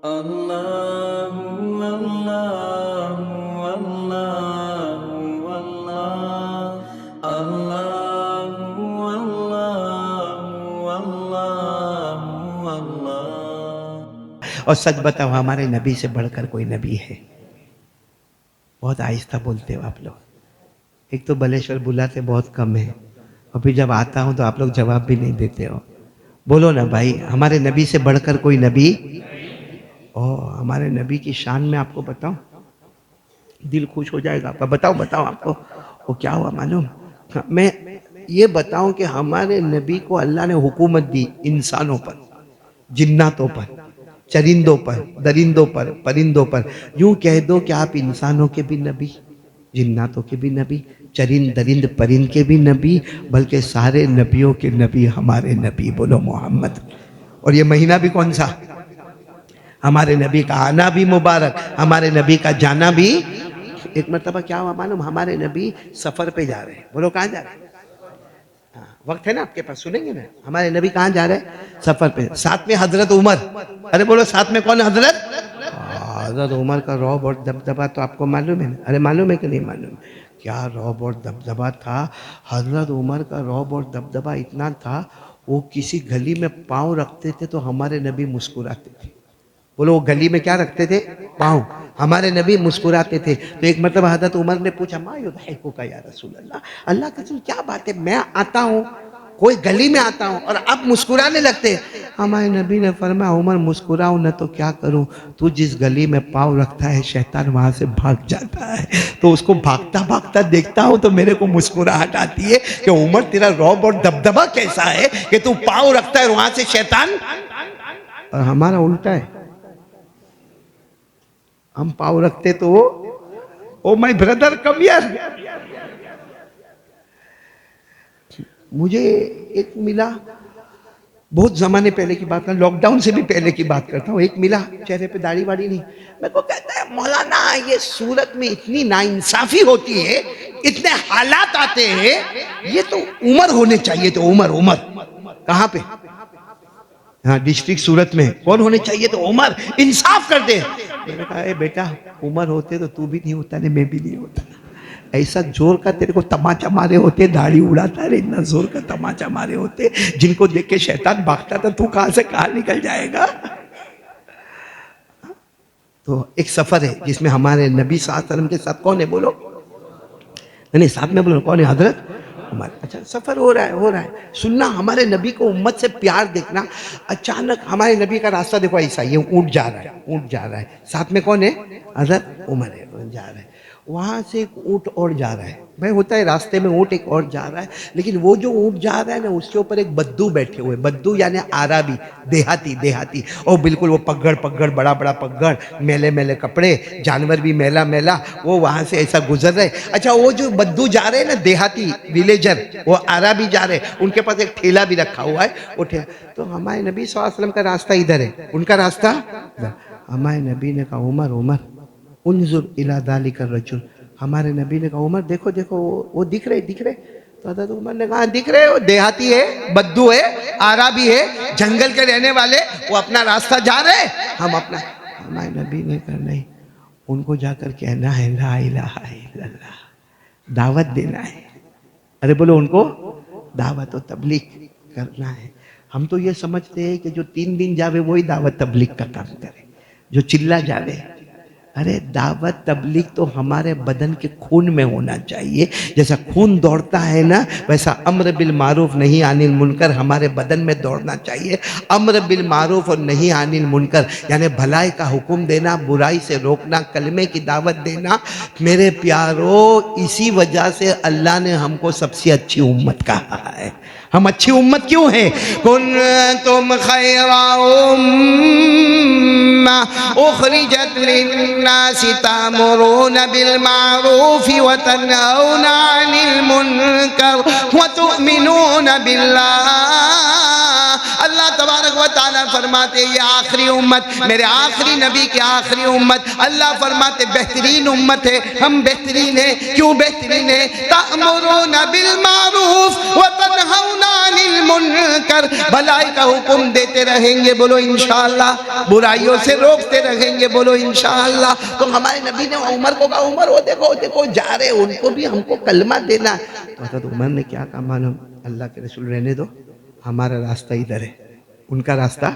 अल्लाहु अल्लाहु अल्लाहु अल्लाह अल्लाहु अल्लाहु अल्लाहु अल्लाह। और सच बताओ, हमारे नबी से बढ़कर कोई नबी है? बहुत आहिस्ता बोलते हो आप लोग। एक तो बलेश्वर बुलाते बहुत कम है, और फिर जब आता हूं तो आप लोग जवाब भी नहीं देते हो। बोलो ना भाई, हमारे नबी से बढ़कर कोई नबी? ओ, हमारे नबी की शान में आपको बताऊं, दिल खुश हो जाएगा आपका। बताओ बताओ आपको वो क्या हुआ मालूम? हाँ, मैं ये बताऊं कि हमारे नबी को अल्लाह ने हुकूमत दी इंसानों पर, जिन्नातों पर, चरिंदों पर, दरिंदों पर, परिंदों पर। यूं कह दो कि आप इंसानों के भी नबी, जिन्नातों के भी नबी, चरिंद दरिंद परिंद के भी नबी, बल्कि सारे नबियों के नबी हमारे नबी। बोलो मोहम्मद। और ये महीना भी कौन सा? हमारे नबी का आना भी मुबारक, हमारे नबी का जाना भी। एक मरतबा क्या हुआ मालूम? हमारे नबी सफर पे जा रहे हैं। बोलो कहाँ जा रहे हैं? हाँ, वक्त है ना आपके पास, सुनेंगे ना। हमारे नबी कहाँ जा रहे हैं? सफर पे। साथ में हजरत उमर। अरे बोलो साथ में कौन है? हजरत हजरत उमर का रौब और दबदबा तो आपको मालूम है ना? अरे मालूम है कि नहीं मालूम? क्या रौब और दबदबा था हजरत उमर का! रौब और दबदबा इतना था, वो किसी गली में पाँव रखते थे तो हमारे नबी मुस्कुराते थे। बोलो वो गली में क्या रखते थे? पाँव। हमारे नबी मुस्कुराते थे। तो एक मतलब हजरत उमर ने पूछा, मा युद्हिकु का या रसूल अल्लाह, अल्लाह के रसूल क्या बात है, मैं आता हूँ, कोई गली में आता हूँ और आप मुस्कुराने लगते हैं। हमारे नबी ने फरमाया, उमर मुस्कुराऊं न तो क्या करूं, तू जिस गली में पाँव रखता है शैतान वहां से भाग जाता है, तो उसको भागता भागता देखता हूं तो मेरे को मुस्कुराहट आती है कि उमर तेरा रौब और दबदबा कैसा है कि तू पाँव रखता है वहां से शैतान। और हमारा उल्टा है, हम पाँव रखते तो वो, oh my brother come here. मुझे एक मिला, बहुत जमाने पहले की बात कर, लॉकडाउन से भी पहले की बात करता हूँ। एक मिला, चेहरे पे दाढ़ी वाड़ी नहीं, मेरे को कहता है, मौलाना ये सूरत में इतनी नाइंसाफी होती है, इतने हालात आते हैं, ये तो उमर होने चाहिए। तो उमर, उमर कहाँ पे? हाँ, डिस्ट्रिक्ट सूरत में कौन होने चाहिए? तो उमर, इंसाफ कर दे। मैंने कहा, ए बेटा, उमर होते तो तू भी नहीं होता ने, मैं भी नहीं होता। ऐसा जोर का तेरे को तमाचा मारे होते, दाढ़ी उड़ाता रे, इतना जोर का तमाचा मारे होते, जिनको देख के शैतान भागता था, तू कहां से कहां निकल जाएगा। तो एक सफर है जिसमें हमारे नबी सल्लल्लाहु अलैहि वसल्लम के साथ कौन है? बोलो नहीं, साथ में बोलो कौन है? हजरत उमर। अच्छा, सफर हो रहा है, हो रहा है। सुनना, हमारे नबी को उम्मत से प्यार देखना। अचानक हमारे नबी का रास्ता देखो ऐसा, ये ऊंट जा रहा है, ऊंट जा रहा है, साथ में कौन है? हजरत उमर है, जा रहा है। वहां से एक ऊंट और जा रहा है। भाई होता है रास्ते में, ऊंट एक और जा रहा है, लेकिन वो जो ऊंट जा रहा है ना, उसके ऊपर एक बद्दू बैठे हुए। बद्दू यानी आराबी, देहाती, देहाती। और बिल्कुल वो पगड़ पगड़, बड़ा बड़ा पगड़, मेले मेले कपड़े, जानवर भी मेला मेला, वो वहां से ऐसा गुजर रहे। अच्छा, वो जो बद्दू जा रहे हैं ना, देहाती विलेजर, वो आराबी जा रहे हैं, उनके पास एक ठेला भी रखा हुआ है, वो ठेला। तो हमारे नबी सल्लल्लाहु अलैहि वसल्लम का रास्ता इधर है, उनका रास्ता इधर। हमारे नबी ने कहा, उमर उमर उन्जुर इला दालिका रजुल। हमारे नबी ने कहा, उमर देखो देखो, वो दिख रहे, दिख रहे। तो हज़रत उमर ने कहा, दिख रहे हो, देहाती है, बद्दू है, आराबी है, जंगल के रहने वाले, वो अपना रास्ता जा रहे, हम अपना। हमारे नबी ने कहा, नहीं, उनको जाकर कहना है ला इलाहा इल्लल्लाह, दावत देना है। अरे बोलो, उनको दावत और तबलीग करना है। हम तो ये समझते हैं कि जो 3 दिन जावे वही दावत तबलीग का काम करे, जो चिल्ला जावे। अरे दावत तबलीग तो हमारे बदन के खून में होना चाहिए। जैसा खून दौड़ता है ना, वैसा अम्र बिल मारूफ नहीं अनिल मुनकर हमारे बदन में दौड़ना चाहिए। अम्र बिल मारूफ और नहीं अनिल मुनकर यानी भलाई का हुक्म देना, बुराई से रोकना, कलमे की दावत देना। मेरे प्यारों, इसी वजह से अल्लाह ने हमको सबसे अच्छी उम्मत कहा है। हम अच्छी उम्मत क्यों हैं? कुन्तुम खैरा उम्मा उखरिजत लिन्नासि तामुरून बिल मारूफ व तनहौना अनिल मुनकर व तुमिनून बिल्लाह। अल्लाह तबारक व तआला फरमाते ये आखिरी उम्मत, मेरे आखिरी नबी की आखिरी उम्मत, अल्लाह फरमाते बेहतरीन उम्मत है, हम बेहतरीन है। क्यों बेहतरीन है? तअमुरूना बिल मारूफ व तनहौना अनिल मुनकर, भलाई का हुक्म देते रहेंगे, बोलो इंशाअल्लाह, बुराइयों से रोकते रहेंगे, बोलो इंशाअल्लाह। तो हमारे नबी ने उमर को कहा, उमर वो देखो देखो जा रहे, उनको भी हमको कलमा देना। तो हज़रत उमर ने क्या कहा मालूम? अल्लाह के रसूल रहने दो, हमारा रास्ता इधर है, उनका रास्ता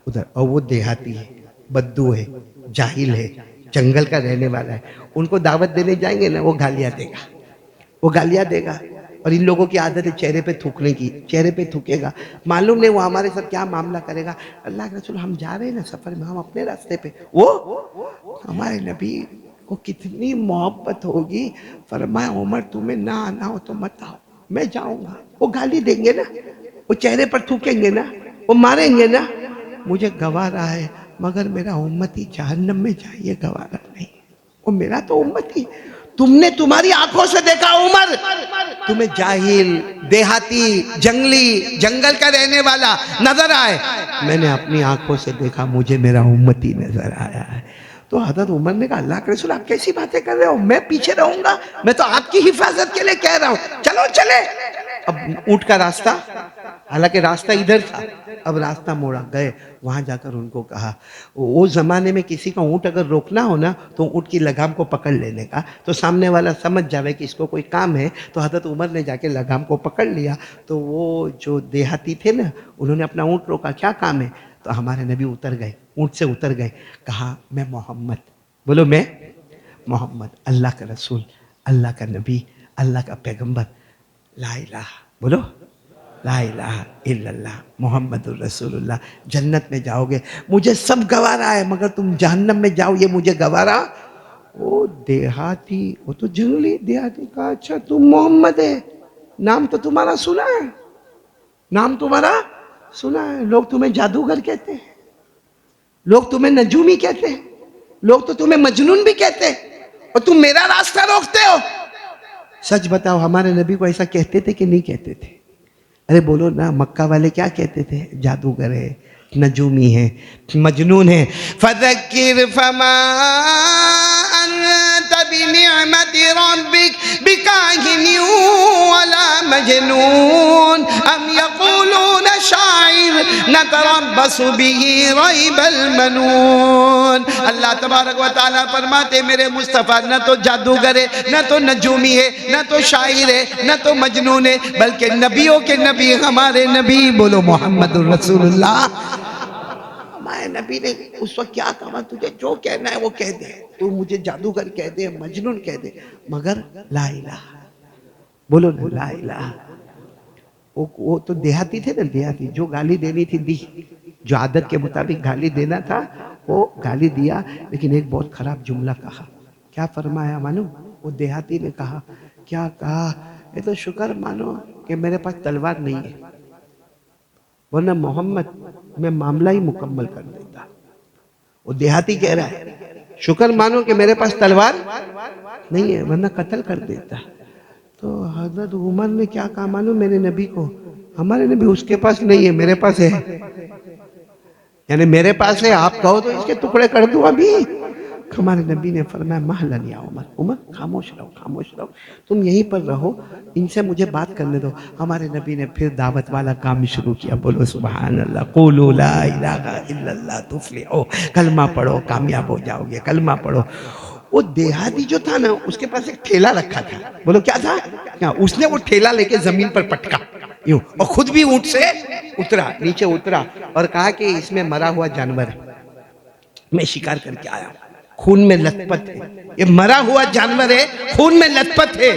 उधर। और वो देहाती है, बद्दू है, जाहिल है, जंगल का रहने वाला है, उनको दावत देने जाएंगे ना वो गालियाँ देगा, वो गालियाँ देगा। और इन लोगों की आदत है चेहरे पे थूकने की, चेहरे पे थूकेगा, मालूम नहीं वो हमारे साथ क्या मामला करेगा। अल्लाह के रसूल हम जा रहे हैं ना सफ़र में, हम अपने रास्ते पे, वो हमारे नबी को कितनी मोहब्बत होगी, फरमाया उमर तुम्हें ना आना हो तो मत आओ, मैं जाऊँगा। वो गाली देंगे ना, वो चेहरे पर थूकेंगे ना, वो मारेंगे ना, मुझे गवारा है, मगर मेरा उम्मती जहन्नम में जाइए गवारा नहीं, वो मेरा तो उम्मती। तुमने तुम्हारी आंखों से देखा उमर, तुम्हें जाहिल, देहाती, जंगली, जंगल का रहने वाला नजर आए, मैंने अपनी आंखों से देखा, मुझे मेरा उम्मती नजर आया है। तो हज़रत उमर ने कहा अल्लाह के रसूल आप कैसी बातें कर रहे हो, मैं पीछे रहूंगा, मैं तो आपकी हिफाजत के लिए कह रहा हूँ, चलो चले। अब ऊंट का रास्ता, हालांकि रास्ता इधर था, अब रास्ता मोड़ा, गए वहां जाकर उनको कहा, वो जमाने में किसी का ऊंट अगर रोकना हो ना तो ऊंट की लगाम को पकड़ लेने का, तो सामने वाला समझ जावे कि इसको कोई काम है। तो हज़रत उमर ने जाके लगाम को पकड़ लिया, तो वो जो देहाती थे ना उन्होंने अपना ऊंट रोका, क्या काम है? तो हमारे नबी उतर गए, ऊंट से उतर गए, कहा मैं मोहम्मद, बोलो मैं मोहम्मद, अल्लाह का रसूल, अल्लाह का नबी, अल्लाह का पैगंबर, ला इलाहा, बोलो ला इलाहा इल्लल्लाह मुहम्मदुर रसूलुल्लाह, जन्नत में जाओगे, मुझे सब गवारा है, मगर तुम जहन्नम में जाओ ये मुझे गवारा। वो देहाती, वो तो जंगली देहाती का, अच्छा तुम मोहम्मद है, नाम तो तुम्हारा सुना है, नाम तुम्हारा सुना है, लोग तुम्हें जादूगर कहते हैं, लोग तुम्हें नजूमी कहते हैं, लोग तो तुम्हें मजनून भी कहते हैं, और तुम मेरा रास्ता रोकते हो। सच बताओ हमारे नबी को ऐसा कहते थे कि नहीं कहते थे? अरे बोलो ना, मक्का वाले क्या कहते थे? जादूगर है, नजूमी है, मजनून है। फज़क्किर फमा अंत बिनिअमति रब्बिक बिकाहिनिन वला मजनून अम यक़ूलून शाइर नतरब्बसु बिही रैबल मनून। अल्लाह तबारक व तआला फरमाते मेरे मुस्तफ़ा न तो जादूगर है, न तो नजूमी है, न तो शायर है, न तो मजनून है, बल्कि नबियों के नबी हमारे नबी, बोलो मोहम्मदुर रसूलुल्लाह। हमारे नबी ने उस वक्त क्या कहा, तुझे जो कहना है वो कह दे, तू मुझे जादूगर कह दे, मजनून कह दे, मगर ला इलाहा, बोलो ना ला इलाहा। वो तो देहाती थे ना, देहाती, जो गाली देनी थी दी, जो आदत के मुताबिक गाली देना था वो गाली दिया, लेकिन एक बहुत खराब जुमला कहा। क्या फरमाया मानो? वो देहाती ने कहा, क्या कहा? ये तो शुक्र मानो कि मेरे पास तलवार नहीं है, वरना मोहम्मद मैं मामला ही मुकम्मल कर देता। वो देहाती कह रहा है शुक्र मानो कि मेरे पास तलवार नहीं है, वरना कत्ल कर देता। तो हजरत उमर ने क्या कहा मानो मेरे नबी को, हमारे नबी उसके पास नहीं है, मेरे पास है, यानी मेरे पास है, आप कहो तो इसके टुकड़े कर दूं अभी। हमारे नबी ने फरमाया महलन या उमर, उमर खामोश रहो, खामोश रहो, तुम यहीं पर रहो, इनसे मुझे बात करने दो। हमारे नबी ने फिर दावत वाला काम शुरू किया, बोलो सुभान अल्लाह, क़ुलू ला इलाहा इल्लल्लाह तुफ़्लिहू, कलमा पढ़ो कामयाब हो जाओगे, कलमा पढ़ो। वो देहाती जो था ना उसके पास एक ठेला रखा था, बोलो क्या था? क्या? उसने वो ठेला लेके जमीन पर पटका यूं, और खुद भी ऊंट से उतरा, नीचे उतरा और कहा कि इसमें मरा हुआ जानवर है, मैं शिकार करके आया, खून में लथपथ है, ये मरा हुआ जानवर है, खून में लथपथ है,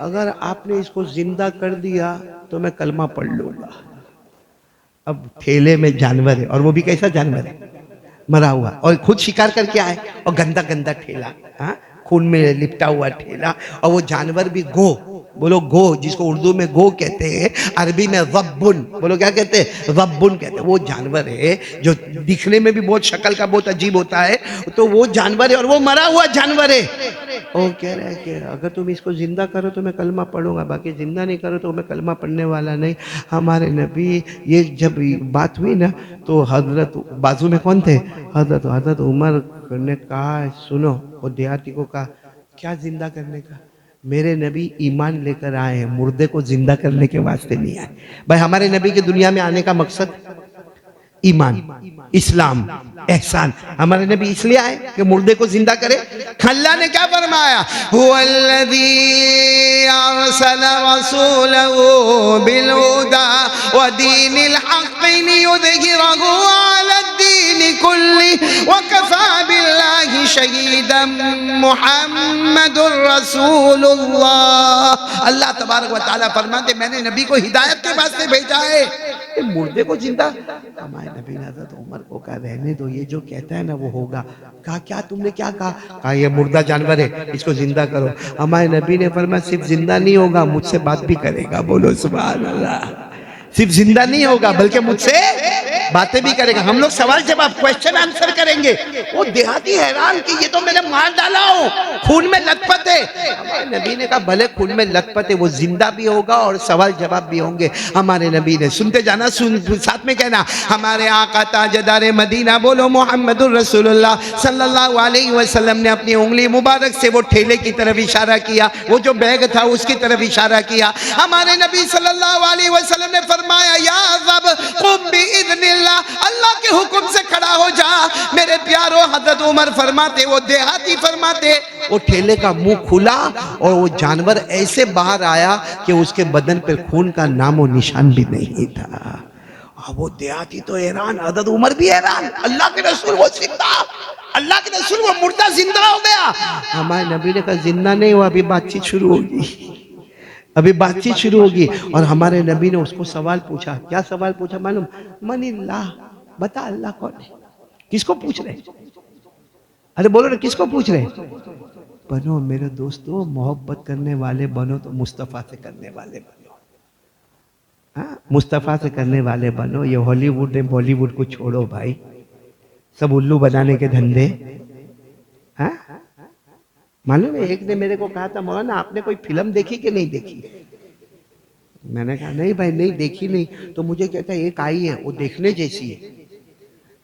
अगर आपने इसको जिंदा कर दिया तो मैं कलमा पढ़ लूंगा। अब ठेले में जानवर है, और वो भी कैसा जानवर है? मरा हुआ, और खुद शिकार करके आए, और गंदा गंदा ठेला, हाँ, खून में लिपटा हुआ ठेला, और वो जानवर भी गो, बोलो गो, जिसको उर्दू में गो कहते हैं, अरबी में ज़ब्बुन, बोलो क्या कहते हैं? ज़ब्बुन कहते हैं। वो जानवर है जो दिखने में भी बहुत शक्ल का बहुत अजीब होता है, तो वो जानवर है और वो मरा हुआ जानवर है। वो कह रहा है कि अगर तुम इसको जिंदा करो तो मैं कलमा पढ़ूंगा, बाकी जिंदा नहीं करो तो मैं कलमा पढ़ने वाला नहीं। हमारे नबी, ये जब बात हुई ना तो हजरत बाजू में कौन थे, हजरत हजरत उमर ने कहा सुनो, वो देहाती को कहा क्या जिंदा करने का, मेरे नबी ईमान लेकर आए हैं, मुर्दे को जिंदा करने के वास्ते नहीं आए। भाई हमारे नबी के दुनिया में आने का मकसद ईमान, इस्लाम, एहसान। हमारे नबी इसलिए आए कि मुर्दे को जिंदा करे। अल्लाह ने क्या फरमाया, हुवल्लज़ी अरसल रसूलहू बिल-हुदा व दीनिल हक़्क़ लियुज़हिरहू अलद्दीनि कुल्लि व कफ़ा बिल्लाहि शहीदन मुहम्मदुर रसूलुल्लाह। अल्लाह तबारक व तआला फरमाते मैंने नबी को हिदायत के वास्ते भेजा है। मुर्दे को जिंदा, हमारे नबी ने हज़रत उमर को कहा रहने दो, ये जो कहता है ना वो होगा। कहा क्या तुमने क्या कहा, कहा ये मुर्दा जानवर है, इसको जिंदा करो। हमारे नबी ने फरमाया सिर्फ जिंदा नहीं होगा, मुझसे बात भी करेगा। बोलो सुभान अल्लाह। सिर्फ जिंदा नहीं होगा बल्कि मुझसे बातें भी करेगा। हम लोग सवाल जवाब, क्वेश्चन आंसर करेंगे। वो देहाती हैरान कि ये तो मैंने मार डाला हो, खून में लथपथ है। हमारे नबी ने कहा भले खून में लथपथ है, वो जिंदा भी होगा और सवाल जवाब भी होंगे। हमारे नबी ने, सुनते जाना, साथ में कहना, हमारे आका ताजदार मदीना बोलो मोहम्मदुर रसूलुल्लाह सल्लल्लाहु अलैहि वसल्लम ने अपनी उंगली मुबारक से वो ठेले की तरफ इशारा किया, वो जो बैग था उसकी तरफ इशारा किया। हमारे नबी सल्लल्लाहु अलैहि वसल्लम ने फरमाया या रब कुम बिइज़्निल्लाह, अल्लाह के हुक्म से खड़ा हो जा। मेरे प्यारो हजरत उमर फरमाते, वो देहाती फरमाते, वो ठेले का मुंह खुला और वो जानवर ऐसे बाहर आया कि उसके बदन पर खून का नामो निशान भी नहीं था। वो देहाती तो हैरान, हजरत उमर भी हैरान, अल्लाह के रसूल वो जिंदा, अल्लाह के रसूल वो मुर्दा जिंदा हो गया। हमारे नबी ने कहा जिंदा नहीं हुआ, अभी बातचीत शुरू होगी, अभी बातचीत शुरू होगी। और हमारे नबी ने उसको सवाल पूछा। क्या सवाल पूछा मालूम, मनिल्लाह, बता अल्लाह कौन है। किसको पूछ रहे, अरे बोलो ना किसको पूछ रहे। बनो मेरे दोस्तों, मोहब्बत करने वाले बनो तो मुस्तफ़ा से करने वाले बनो। हाँ, मुस्तफ़ा से करने वाले बनो। ये हॉलीवुड ने बॉलीवुड को छोड़ो भाई, सब उल्लू बनाने के धंधे। हाँ, मालूम है एक ने मेरे को कहा था मौलाना आपने कोई फिल्म देखी कि नहीं देखी। मैंने कहा नहीं भाई नहीं देखी नहीं। तो मुझे कहता है एक आई है वो देखने जैसी है।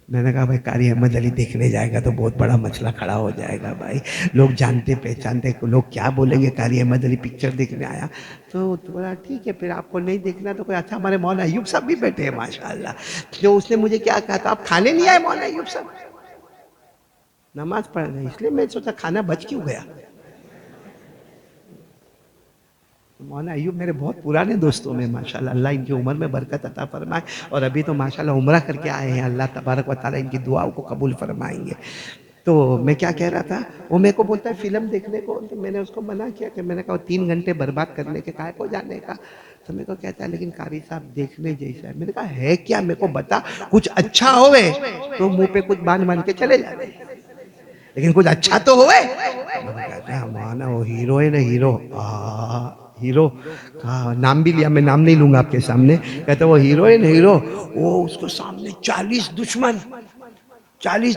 मैंने कहा भाई कारी अहमद अली देखने जाएगा तो बहुत बड़ा मसला खड़ा हो जाएगा भाई, लोग जानते पहचानते, लोग क्या बोलेंगे कारी अहमद अली पिक्चर देखने आया। तो बोला ठीक है फिर आपको नहीं देखना तो कोई अच्छा। हमारे मौलाना अय्यूब साहब भी बैठे हैं माशाल्लाह। जो उसने मुझे क्या कहा था, आप खाने नहीं आए मौलाना अय्यूब साहब, नमाज पढ़ रहे, इसलिए मैं सोचा खाना बच क्यों गया। मौलाना अय्यूब मेरे बहुत पुराने दोस्तों में माशाल्लाह, अल्लाह इनकी उम्र में बरकत अता फरमाए। और अभी तो माशाल्लाह उम्रा करके आए हैं, अल्लाह तबारक व तआला इनकी दुआओं को कबूल फरमाएंगे। तो मैं क्या कह रहा था, वो मेरे को बोलता है फिल्म देखने को, तो मैंने उसको मना किया कि मैंने कहा 3 घंटे बर्बाद करने के काहे को जाने का। तो मेरे को कहता है लेकिन कारी साहब देखने जैसा है। मैंने कहा है क्या, मेरे को बता, कुछ अच्छा होवे तो मुँह पे कुछ बांध के चले जाते, लेकिन कुछ अच्छा तो होवे। कहता है माना वो हीरो है ना, हीरो हाँ, नाम भी लिया, मैं नाम नहीं लूंगा आपके सामने। कहता वो हीरो है ना, हीरो, वो उसको सामने 40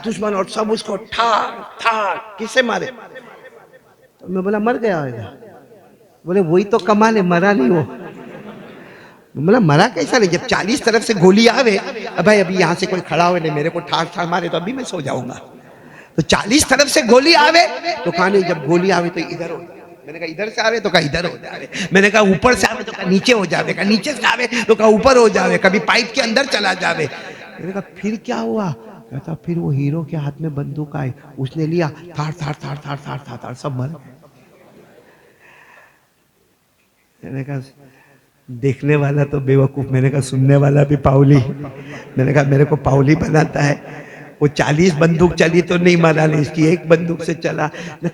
दुश्मन और सब उसको ठाक किसे मारे। तो मैं बोला मर गया होगा। बोले वही तो कमाल है, मरा नहीं वो। बोला मरा कैसा नहीं, जब 40 तरफ से गोली आवे, भाई अभी यहाँ से कोई खड़ा हुए नहीं मेरे को ठाक मारे तो अभी मैं सो जाऊंगा। तो 40 तरफ से गोली आवे तो कहा नहीं, जब गोली आवे तो इधर हो। मैंने कहा इधर से आवे तो कहा इधर हो जावे। मैंने कहा ऊपर से आवे तो कहा नीचे हो जावे, कहा नीचे से आवे तो कहा ऊपर हो जावे, कभी पाइप के अंदर चला जावे। मैंने कहा फिर क्या हुआ। कहता फिर वो हीरो के हाथ में बंदूक आई, उसने लिया, थार सब मर गए। मैंने कहा देखने वाला तो बेवकूफ, मैंने कहा सुनने वाला भी पाउली। मैंने कहा मेरे को पाउली बनाता है। वो 40 बंदूक चली तो नहीं मारा नहीं, इसकी एक बंदूक से चला।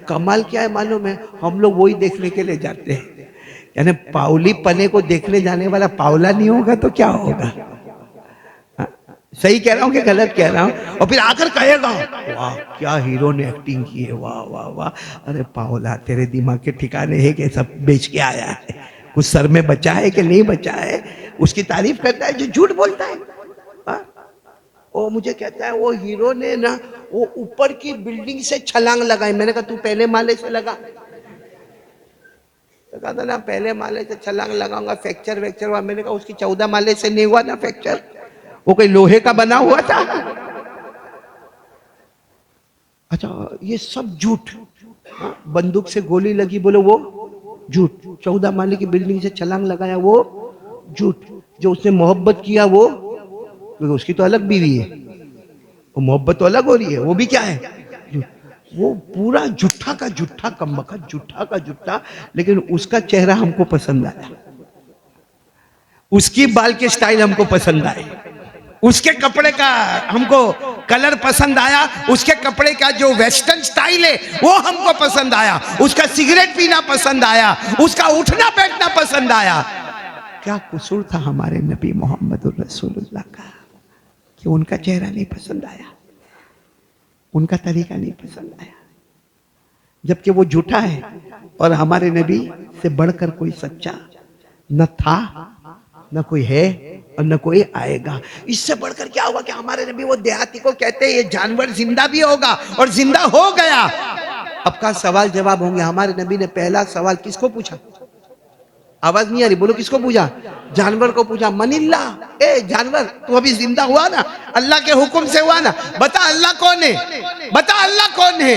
कमाल क्या है मालूम है, हम लोग वही देखने के लिए जाते हैं। यानी पाउली पने को देखने जाने वाला पावला नहीं होगा तो क्या होगा। सही कह रहा हूँ कि गलत कह रहा हूँ। और फिर आकर कहेगा वाह क्या हीरो ने एक्टिंग की है, वाह वाह वाह। अरे पावला तेरे दिमाग के ठिकाने है कि सब बेच के आया है, कुछ सर में बचा है कि नहीं बचा है। उसकी तारीफ करता है जो झूठ बोलता है। वो मुझे कहता है वो हीरो ने ना वो ऊपर की बिल्डिंग से छलांग लगाई। मैंने कहा तू पहले माले से लगा, कहा था ना पहले माले से छलांग लगाऊंगा, फ्रैक्चर वैक्चर हुआ। मैंने कहा उसकी 14 माले से नहीं हुआ ना फ्रैक्चर, वो कोई लोहे का बना हुआ था। अच्छा ये सब झूठ। हाँ, बंदूक से गोली लगी बोलो वो झूठ। 14 माले की बिल्डिंग से छलांग लगाया वो झूठ। जो उसने मोहब्बत किया वो, क्योंकि उसकी तो अलग बीवी है, वो मोहब्बत तो अलग हो रही है, वो भी क्या है झूठ। वो पूरा झूठा का झूठा, कमबख्त झूठा का झूठा। लेकिन उसका चेहरा हमको पसंद आया, उसकी बाल के स्टाइल हमको पसंद आए, उसके कपड़े का हमको कलर पसंद आया, उसके कपड़े का जो वेस्टर्न स्टाइल है वो हमको पसंद आया, उसका सिगरेट पीना पसंद आया, उसका उठना बैठना पसंद आया। क्या कसूर था हमारे नबी मोहम्मद रसूलुल्लाह का कि उनका चेहरा नहीं पसंद आया, उनका तरीका नहीं पसंद आया, जबकि वो झूठा है और हमारे नबी से बढ़कर कोई सच्चा न था, न कोई है और न कोई आएगा। इससे बढ़कर क्या होगा कि हमारे नबी वो देहाती को कहते हैं ये जानवर जिंदा भी होगा और जिंदा हो गया। अब का सवाल जवाब होंगे। हमारे नबी ने पहला सवाल किसको पूछा? आवाज नहीं आ रही, बोलो किसको पूछा? जानवर को पूछा, मनिल्ला, ए जानवर तू अभी जिंदा हुआ ना, अल्लाह के हुक्म से हुआ ना, बता अल्लाह कौन है, बता अल्लाह कौन है।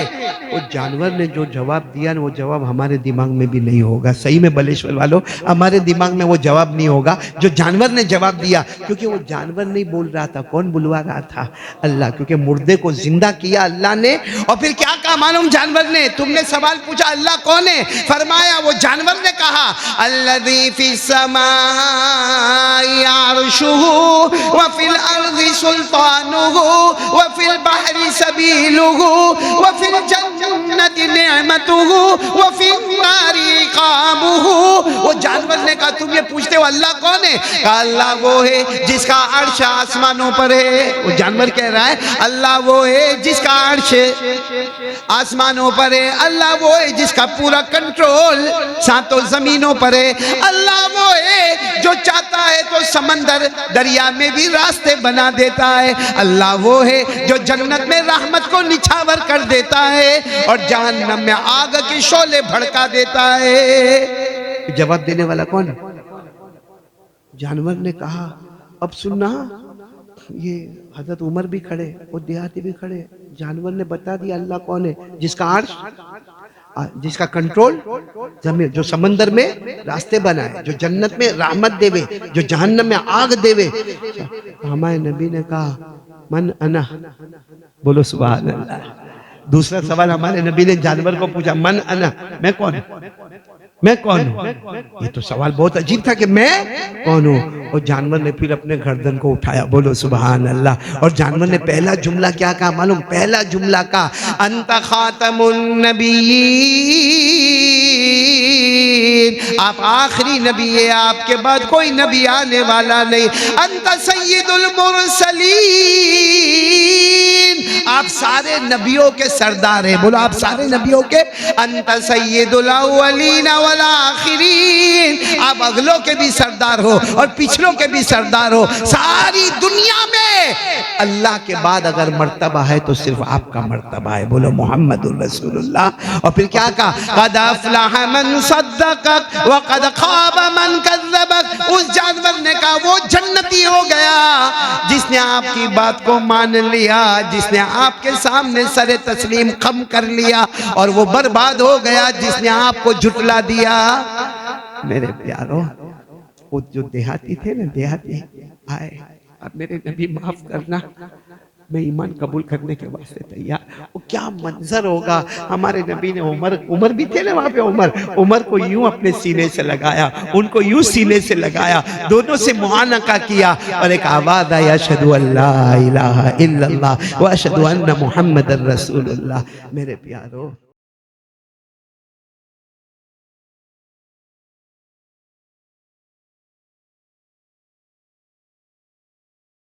वो जानवर ने जो जवाब दिया ना, वो जवाब हमारे दिमाग में भी नहीं होगा। सही में बलेश्वर वालों, हमारे दिमाग में वो जवाब नहीं होगा जो जानवर ने जवाब दिया, क्योंकि वो जानवर नहीं बोल रहा था, कौन बुलवा रहा था? अल्लाह। क्योंकि मुर्दे को जिंदा किया अल्लाह ने। और फिर क्या कहा मालूम जानवर ने? तुमने सवाल पूछा अल्लाह कौन है, फरमाया वो जानवर ने कहा अल्लज़ी फिस समाई अर्शुहु व फिल अर्ज़ि सुल्तानुहु व फिल बहरि सबीलुहु व फिल जन्नति निअमतुहु व फिल नारि इक़ामुहु। वो जानवर ने कहा तुम ये पूछते हो अल्लाह कौन है? कहा अल्लाह वो है जिसका अर्श आसमानों पर है। वो जानवर कह रहा है अल्लाह वो है जिसका अर्श आसमानों पर है, अल्लाह वो है जिसका पूरा कंट्रोल सातों जमीनों पर है, अल्लाह वो है जो चाहता है तो समंदर दरिया में भी रास्ते बना देता है, अल्लाह वो है जो जन्नत में रहमत को निछावर कर देता है और जहन्नम में आग के शोले भड़का देता है। जवाब देने वाला कौन है? जानवर ने कहा अब सुनना, ये हजरत उमर भी खड़े और देहाती भी खड़े। जानवर ने बता दिया अल्लाह कौन है, जिसका अर्श, जिसका कंट्रोल जमीन, जो समंदर में रास्ते बनाए, जो जन्नत में रहमत देवे, जो जहन्नम में आग देवे। हमारे नबी ने कहा मन अना, बोलो सुभान अल्लाह। दूसरा सवाल हमारे नबी ने जानवर को पूछा मन अना, मैं कौन हूं, मैं कौन हूं? ये तो सवाल बहुत अजीब था कि मैं कौन हूं। और जानवर ने फिर अपने गर्दन को उठाया, बोलो सुभान अल्लाह। और जानवर ने पहला जुमला क्या कहा मालूम? पहला जुमला का अंत खातमुन नबीयीन, आप आखिरी नबी है, आपके बाद कोई नबी आने वाला नहीं। अंत सय्यदुल मुरसलीन, आप सारे नबियों के सरदार हैं, बोलो आप सारे नबियों के। अंत सय्यदुल अव्वलीन वल आखिरीन, आप अगलों के भी सरदार हो और पिछलों के भी सरदार हो। सारी दुनिया में अल्लाह के बाद अगर मर्तबा है तो सिर्फ आपका मर्तबा है, बोलो मोहम्मदुर रसूलुल्लाह। और फिर क्या कहा? क़द अफ़लह मन सद्दक़क व क़द ख़ाब मन कज़्ज़बक। उस जानवर ने कहा वो जन्नती हो गया जिसने आपकी बात को मान लिया, जिसने आपके सामने सरे तस्लीम खम कर लिया, और वो बर्बाद हो गया जिसने आपको झुटला दिया। मेरे प्यारों, वो जो देहाती थे ना, देहाती आए, अब मेरे नबी माफ करना, मैं ईमान कबूल करने के वास्ते तैयार। वो क्या मंजर होगा। हमारे नबी ने उमर भी थे ना वहां पे, उमर को यूं अपने सीने से लगाया, उनको यूं सीने से लगाया, दोनों से मुआनका किया और एक आवाज आई अशहदु अल्ला इलाहा इल्लल्लाह व अशहदु अन्ना मुहम्मदर रसूलुल्लाह। मेरे प्यारों,